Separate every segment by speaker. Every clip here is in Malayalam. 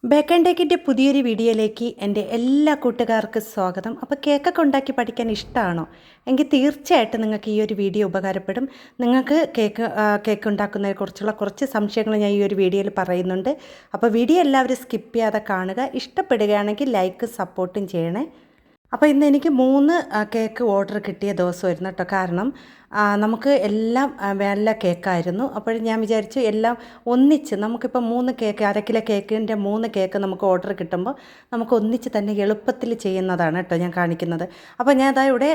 Speaker 1: ബേക്ക് ആൻഡ് ടേക്കിൻ്റെ പുതിയൊരു വീഡിയോയിലേക്ക് എൻ്റെ എല്ലാ കൂട്ടുകാർക്കും സ്വാഗതം. അപ്പോൾ കേക്കൊക്കെ ഉണ്ടാക്കി പഠിക്കാൻ ഇഷ്ടമാണോ? എങ്കിൽ തീർച്ചയായിട്ടും നിങ്ങൾക്ക് ഈ ഒരു വീഡിയോ ഉപകാരപ്പെടും. നിങ്ങൾക്ക് കേക്ക് ഉണ്ടാക്കുന്നതിനെക്കുറിച്ചുള്ള കുറച്ച് സംശയങ്ങൾ ഞാൻ ഈ ഒരു വീഡിയോയിൽ പറയുന്നുണ്ട്. അപ്പോൾ വീഡിയോ എല്ലാവരും സ്കിപ്പ് ചെയ്യാതെ കാണുക. ഇഷ്ടപ്പെടുകയാണെങ്കിൽ ലൈക്ക് സപ്പോർട്ടും ചെയ്യണേ. അപ്പോൾ ഇന്ന് എനിക്ക് 3 കേക്ക് ഓർഡർ കിട്ടിയ ദിവസമായിരുന്നു കേട്ടോ. കാരണം നമുക്ക് എല്ലാം നല്ല കേക്കായിരുന്നു. അപ്പോൾ ഞാൻ വിചാരിച്ചു എല്ലാം ഒന്നിച്ച് നമുക്കിപ്പോൾ 3 കേക്ക്, അര കിലോ കേക്കിൻ്റെ 3 കേക്ക് നമുക്ക് ഓർഡർ കിട്ടുമ്പോൾ നമുക്ക് ഒന്നിച്ച് തന്നെ എളുപ്പത്തിൽ ചെയ്യുന്നതാണ് കേട്ടോ ഞാൻ കാണിക്കുന്നത്. അപ്പോൾ ഞാൻ അതാ ഇവിടെ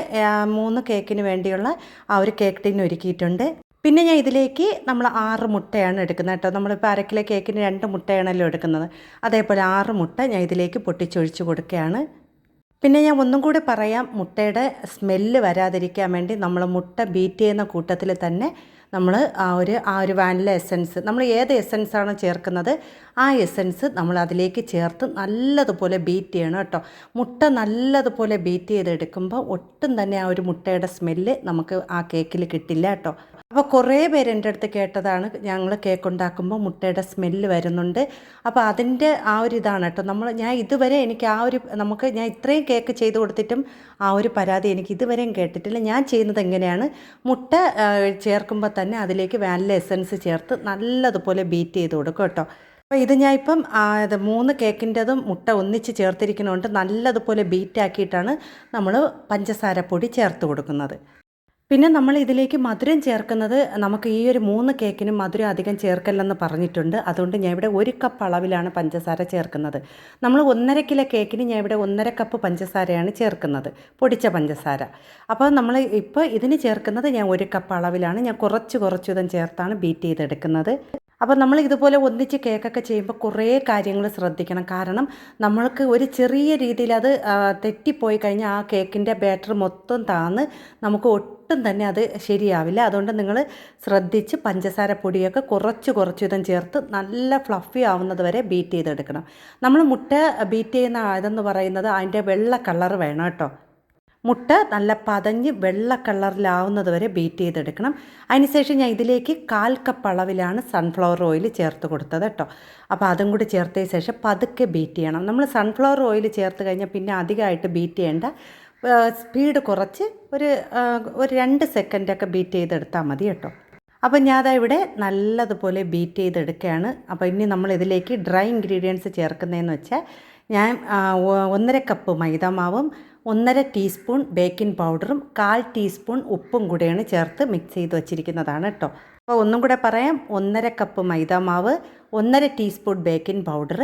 Speaker 1: 3 കേക്കിന് വേണ്ടിയുള്ള ആ ഒരു കേക്ക് ടിൻ ഒരുക്കിയിട്ടുണ്ട്. പിന്നെ ഞാൻ ഇതിലേക്ക് നമ്മൾ 6 മുട്ടയാണ് എടുക്കുന്നത് കേട്ടോ. നമ്മളിപ്പോൾ അര കിലോ കേക്കിന് 2 മുട്ടയാണല്ലോ എടുക്കുന്നത്. അതേപോലെ 6 മുട്ട ഞാൻ ഇതിലേക്ക് പൊട്ടിച്ചൊഴിച്ച് കൊടുക്കുകയാണ്. പിന്നെ ഞാൻ ഒന്നും കൂടി പറയാം, മുട്ടയുടെ സ്മെല്ല് വരാതിരിക്കാൻ വേണ്ടി നമ്മൾ മുട്ട ബീറ്റ് ചെയ്യുന്ന കൂട്ടത്തിൽ തന്നെ നമ്മൾ ആ ഒരു വാനില എസൻസ്, നമ്മൾ ഏത് എസൻസാണോ ചേർക്കുന്നത് ആ എസൻസ് നമ്മൾ അതിലേക്ക് ചേർത്ത് നല്ലതുപോലെ ബീറ്റ് ചെയ്യണം കേട്ടോ. മുട്ട നല്ലതുപോലെ ബീറ്റ് ചെയ്തെടുക്കുമ്പോൾ ഒട്ടും തന്നെ ആ ഒരു മുട്ടയുടെ സ്മെല്ല് നമുക്ക് ആ കേക്കിൽ കിട്ടില്ല കേട്ടോ. അപ്പോൾ കുറേ പേര് എൻ്റെ അടുത്ത് കേട്ടതാണ്, ഞങ്ങൾ കേക്ക് ഉണ്ടാക്കുമ്പോൾ മുട്ടയുടെ സ്മെല്ല് വരുന്നുണ്ട്. അപ്പോൾ അതിൻ്റെ ആ ഒരു ഇതാണ് കേട്ടോ. ഞാൻ ഇതുവരെ എനിക്ക് ഞാൻ ഇത്രയും കേക്ക് ചെയ്ത് കൊടുത്തിട്ടും ആ ഒരു പരാതി എനിക്ക് ഇതുവരെയും കേട്ടിട്ടില്ല. ഞാൻ ചെയ്യുന്നത് എങ്ങനെയാണ്, മുട്ട ചേർക്കുമ്പോൾ തന്നെ അതിലേക്ക് വാനില എസൻസ് ചേർത്ത് നല്ലതുപോലെ ബീറ്റ് ചെയ്ത് കൊടുക്കും കേട്ടോ. അപ്പോൾ ഇത് ഞാൻ ഇപ്പം 3 കേക്കിൻ്റെതും മുട്ട ഒന്നിച്ച് ചേർത്തിരിക്കുന്നതുകൊണ്ട് നല്ലതുപോലെ ബീറ്റാക്കിയിട്ടാണ് നമ്മൾ പഞ്ചസാരപ്പൊടി ചേർത്ത് കൊടുക്കുന്നത്. പിന്നെ നമ്മൾ ഇതിലേക്ക് മധുരം ചേർക്കുന്നത്, നമുക്ക് ഈ ഒരു 3 കേക്കിനും മധുരം അധികം ചേർക്കല്ലെന്ന് പറഞ്ഞിട്ടുണ്ട്. അതുകൊണ്ട് ഞാൻ ഇവിടെ 1 കപ്പ് അളവിലാണ് പഞ്ചസാര ചേർക്കുന്നത്. നമ്മൾ 1.5 കിലോ കേക്കിന് ഞാൻ ഇവിടെ 1.5 കപ്പ് പഞ്ചസാരയാണ് ചേർക്കുന്നത്, പൊടിച്ച പഞ്ചസാര. അപ്പോൾ നമ്മൾ ഇപ്പോൾ ഇതിന് ചേർക്കുന്നത് ഞാൻ 1 കപ്പ് അളവിലാണ്. ഞാൻ കുറച്ച് വിധം ചേർത്താണ് ബീറ്റ് ചെയ്തെടുക്കുന്നത്. അപ്പോൾ നമ്മൾ ഇതുപോലെ ഒന്നിച്ച് കേക്കൊക്കെ ചെയ്യുമ്പോൾ കുറേ കാര്യങ്ങൾ ശ്രദ്ധിക്കണം. കാരണം നമ്മൾക്ക് ഒരു ചെറിയ രീതിയിൽ അത് തെറ്റിപ്പോയി കഴിഞ്ഞാൽ ആ കേക്കിൻ്റെ ബാറ്റർ മൊത്തം താന്ന് നമുക്ക് ഒട്ടും തന്നെ അത് ശരിയാവില്ല. അതുകൊണ്ട് നിങ്ങൾ ശ്രദ്ധിച്ച് പഞ്ചസാര പൊടിയൊക്കെ കുറച്ച് വീതം ചേർത്ത് നല്ല ഫ്ലഫി ആവുന്നത് വരെ ബീറ്റ് ചെയ്തെടുക്കണം. നമ്മൾ മുട്ട ബീറ്റ് ചെയ്യുന്ന ഇതെന്ന് പറയുന്നത് അതിൻ്റെ വെള്ള കളർ വേണം കേട്ടോ. മുട്ട നല്ല പതഞ്ഞ് വെള്ള കളറിലാവുന്നത് വരെ ബീറ്റ് ചെയ്തെടുക്കണം. അതിനുശേഷം ഞാൻ ഇതിലേക്ക് 1/4 കപ്പ് അളവിലാണ് സൺഫ്ലവർ ഓയിൽ ചേർത്ത് കൊടുത്തത് കേട്ടോ. അപ്പോൾ അതും കൂടി ചേർത്തതിന് ശേഷം പതുക്കെ ബീറ്റ് ചെയ്യണം. നമ്മൾ സൺഫ്ലവർ ഓയിൽ ചേർത്ത് കഴിഞ്ഞാൽ പിന്നെ അധികമായിട്ട് ബീറ്റ് ചെയ്യേണ്ട, സ്പീഡ് കുറച്ച് ഒരു 2 സെക്കൻഡൊക്കെ ബീറ്റ് ചെയ്തെടുത്താൽ മതി കേട്ടോ. അപ്പോൾ ഞാൻ ഇവിടെ നല്ലതുപോലെ ബീറ്റ് ചെയ്തെടുക്കുകയാണ്. അപ്പോൾ ഇനി നമ്മൾ ഇതിലേക്ക് ഡ്രൈ ഇൻഗ്രീഡിയൻസ് ചേർക്കുന്നതെന്ന് വെച്ചാൽ ഞാൻ 1.5 കപ്പ് മൈദാമാവും 1.5 ടീസ്പൂൺ ബേക്കിംഗ് പൗഡറും 1/4 ടീസ്പൂൺ ഉപ്പും കൂടെയാണ് ചേർത്ത് മിക്സ് ചെയ്ത് വച്ചിരിക്കുന്നതാണ് കേട്ടോ. അപ്പോൾ ഒന്നും കൂടെ പറയാം, 1.5 കപ്പ് മൈദാമാവ്, 1.5 ടീസ്പൂൺ ബേക്കിംഗ് പൗഡർ,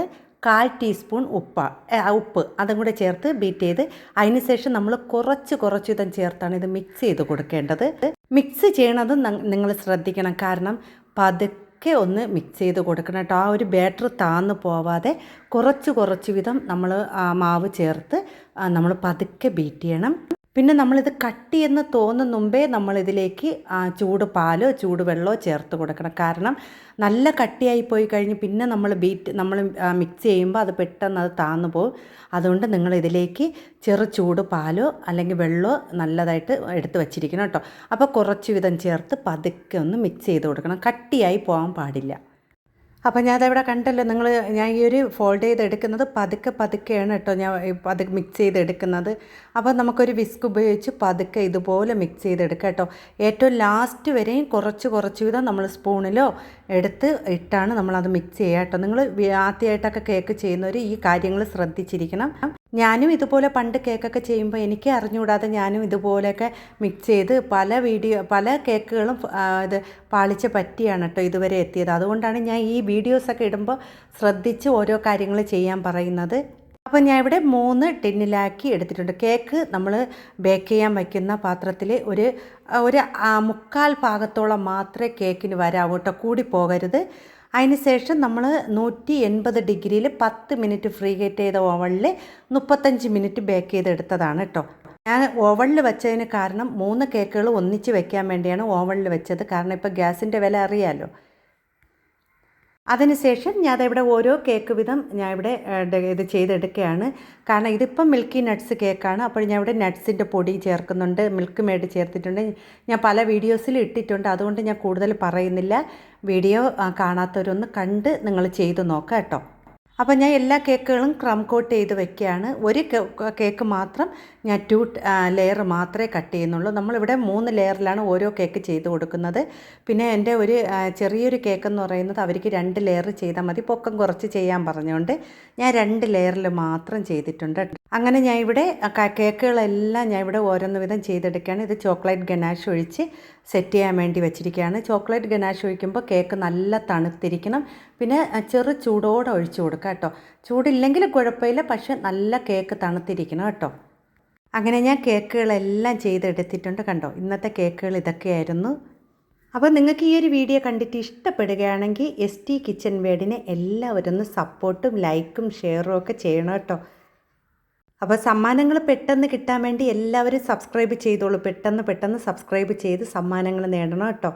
Speaker 1: 1/4 ടീസ്പൂൺ ഉപ്പ് അതും കൂടെ ചേർത്ത് ബീറ്റ് ചെയ്ത് അതിന് ശേഷം നമ്മൾ കുറച്ച് വീതം ചേർത്താണ് ഇത് മിക്സ് ചെയ്ത് കൊടുക്കേണ്ടത്. മിക്സ് ചെയ്യണത് നിങ്ങൾ ശ്രദ്ധിക്കണം. കാരണം പതുക്കെ ഒന്ന് മിക്സ് ചെയ്ത് കൊടുക്കണം കേട്ടോ. ആ ഒരു ബാറ്റർ താന്ന് പോവാതെ കുറച്ച് വീതം നമ്മൾ മാവ് ചേർത്ത് നമ്മൾ പതുക്കെ ബീറ്റ് ചെയ്യണം. പിന്നെ നമ്മളിത് കട്ടിയെന്ന് തോന്നുന്ന മുമ്പേ നമ്മളിതിലേക്ക് ചൂട് പാലോ ചൂട് വെള്ളമോ ചേർത്ത് കൊടുക്കണം. കാരണം നല്ല കട്ടിയായി പോയി കഴിഞ്ഞ് പിന്നെ നമ്മൾ മിക്സ് ചെയ്യുമ്പോൾ അത് പെട്ടെന്ന് അത് താന്നു പോകും. അതുകൊണ്ട് നിങ്ങളിതിലേക്ക് ചൂട് പാലോ അല്ലെങ്കിൽ വെള്ളമോ നല്ലതായിട്ട് എടുത്ത് വച്ചിരിക്കണം കേട്ടോ. അപ്പോൾ കുറച്ച് വീതം ചേർത്ത് പതുക്കെ ഒന്ന് മിക്സ് ചെയ്ത് കൊടുക്കണം, കട്ടിയായി പോകാൻ പാടില്ല. അപ്പോൾ ഞാനതവിടെ കണ്ടല്ലോ, ഞാൻ ഈ ഒരു ഫോൾഡ് ചെയ്തെടുക്കുന്നത് പതുക്കെയാണ് കേട്ടോ. ഞാൻ പതുക്കെ മിക്സ് ചെയ്തെടുക്കുന്നത്. അപ്പോൾ നമുക്കൊരു വിസ്ക് ഉപയോഗിച്ച് പതുക്കെ ഇതുപോലെ മിക്സ് ചെയ്തെടുക്കാം കേട്ടോ. ഏറ്റവും ലാസ്റ്റ് വരെയും കുറച്ച് വീതം നമ്മൾ സ്പൂണിലോ ഇട്ടാണ് നമ്മളത് മിക്സ് ചെയ്യുക കേട്ടോ. നിങ്ങൾ ആദ്യമായിട്ടൊക്കെ കേക്ക് ചെയ്യുന്നവർ ഈ കാര്യങ്ങൾ ശ്രദ്ധിച്ചിരിക്കണം. ഞാനും ഇതുപോലെ പണ്ട് കേക്കൊക്കെ ചെയ്യുമ്പോൾ എനിക്ക് അറിഞ്ഞുകൂടാതെ ഞാനും ഇതുപോലെയൊക്കെ മിക്സ് ചെയ്ത് പല കേക്കുകളും ഇത് പാളിച്ച പറ്റിയാണ് കേട്ടോ ഇതുവരെ എത്തിയത്. അതുകൊണ്ടാണ് ഞാൻ ഈ വീഡിയോസൊക്കെ ഇടുമ്പോൾ ശ്രദ്ധിച്ച് ഓരോ കാര്യങ്ങൾ ചെയ്യാൻ പറയുന്നത്. അപ്പോൾ ഞാൻ ഇവിടെ 3 ടിന്നിലാക്കി എടുത്തിട്ടുണ്ട്. കേക്ക് നമ്മൾ ബേക്ക് ചെയ്യാൻ വയ്ക്കുന്ന പാത്രത്തിൽ ഒരു 1/4 ഭാഗത്തോളം മാത്രമേ കേക്കിന് വരാവൂ കേട്ടോ, കൂടി പോകരുത്. അതിന് ശേഷം നമ്മൾ 180 ഡിഗ്രിയിൽ 10 മിനിറ്റ് ഫ്രീ ഹീറ്റ് ചെയ്ത ഓവനിൽ 35 മിനിറ്റ് ബേക്ക് ചെയ്തെടുത്തതാണ് കേട്ടോ. ഞാൻ ഓവനിൽ വെച്ചതിന് കാരണം 3 കേക്കുകൾ ഒന്നിച്ച് വെക്കാൻ വേണ്ടിയാണ് ഓവനിൽ വെച്ചത്. കാരണം ഇപ്പോൾ ഗ്യാസിൻ്റെ വില അറിയാമല്ലോ. അതിനുശേഷം ഞാനതിവിടെ ഓരോ കേക്ക് വീതം ഞാൻ ഇവിടെ ഇത് ചെയ്തെടുക്കുകയാണ്. കാരണം ഇതിപ്പം മിൽക്കി നട്ട്സ് കേക്കാണ്. അപ്പോൾ ഞാൻ ഇവിടെ നട്ട്സിൻ്റെ പൊടി ചേർക്കുന്നുണ്ട്, മിൽക്ക് മെയ്ഡ് ചേർത്തിട്ടുണ്ട്. ഞാൻ പല വീഡിയോസിലും ഇട്ടിട്ടുണ്ട്, അതുകൊണ്ട് ഞാൻ കൂടുതൽ പറയുന്നില്ല. വീഡിയോ കാണാത്തവരൊന്ന് കണ്ട് നിങ്ങൾ ചെയ്ത് നോക്കാം കേട്ടോ. അപ്പോൾ ഞാൻ എല്ലാ കേക്കുകളും ക്രം കോട്ട് ചെയ്ത് വെക്കുകയാണ്. ഒരു കേക്ക് മാത്രം ഞാൻ 2 ലെയർ മാത്രമേ കട്ട് ചെയ്യുന്നുള്ളൂ. നമ്മളിവിടെ 3 ലെയറിലാണ് ഓരോ കേക്ക് ചെയ്ത് കൊടുക്കുന്നത്. പിന്നെ എൻ്റെ ഒരു ചെറിയൊരു കേക്കെന്ന് പറയുന്നത് അവർക്ക് 2 ലെയർ ചെയ്താൽ മതി, പൊക്കം കുറച്ച് ചെയ്യാൻ പറഞ്ഞുകൊണ്ട് ഞാൻ 2 ലെയറിൽ മാത്രം ചെയ്തിട്ടുണ്ട്. അങ്ങനെ ഞാൻ ഇവിടെ കേക്കുകളെല്ലാം ഞാൻ ഇവിടെ ഓരോന്ന് വിധം ചെയ്തെടുക്കുകയാണ്. ഇത് ചോക്ലേറ്റ് ഗനാഷ് ഒഴിച്ച് സെറ്റ് ചെയ്യാൻ വേണ്ടി വെച്ചിരിക്കുകയാണ്. ചോക്ലേറ്റ് ഗനാഷ് ഒഴിക്കുമ്പോൾ കേക്ക് നല്ല തണുത്തിരിക്കണം. പിന്നെ ചെറു ചൂടോടെ ഒഴിച്ച് കൊടുക്കുക കേട്ടോ. ചൂടില്ലെങ്കിൽ കുഴപ്പമില്ല, പക്ഷെ നല്ല കേക്ക് തണുത്തിരിക്കണം കേട്ടോ. അങ്ങനെ ഞാൻ കേക്കുകളെല്ലാം ചെയ്തെടുത്തിട്ടുണ്ട്. കണ്ടോ, ഇന്നത്തെ കേക്കുകൾ ഇതൊക്കെയായിരുന്നു. അപ്പോൾ നിങ്ങൾക്ക് ഈ ഒരു വീഡിയോ കണ്ടിട്ട് ഇഷ്ടപ്പെടുകയാണെങ്കിൽ ST കിച്ചൻ വേർഡിനെ എല്ലാവരും ഒന്ന് സപ്പോർട്ടും ലൈക്കും ഷെയറും ഒക്കെ ചെയ്യണം കേട്ടോ. അപ്പോൾ സമ്മാനങ്ങൾ പെട്ടെന്ന് കിട്ടാൻ വേണ്ടി എല്ലാവരും സബ്സ്ക്രൈബ് ചെയ്തോളൂ. പെട്ടെന്ന് സബ്സ്ക്രൈബ് ചെയ്ത് സമ്മാനങ്ങൾ നേടണം കേട്ടോ.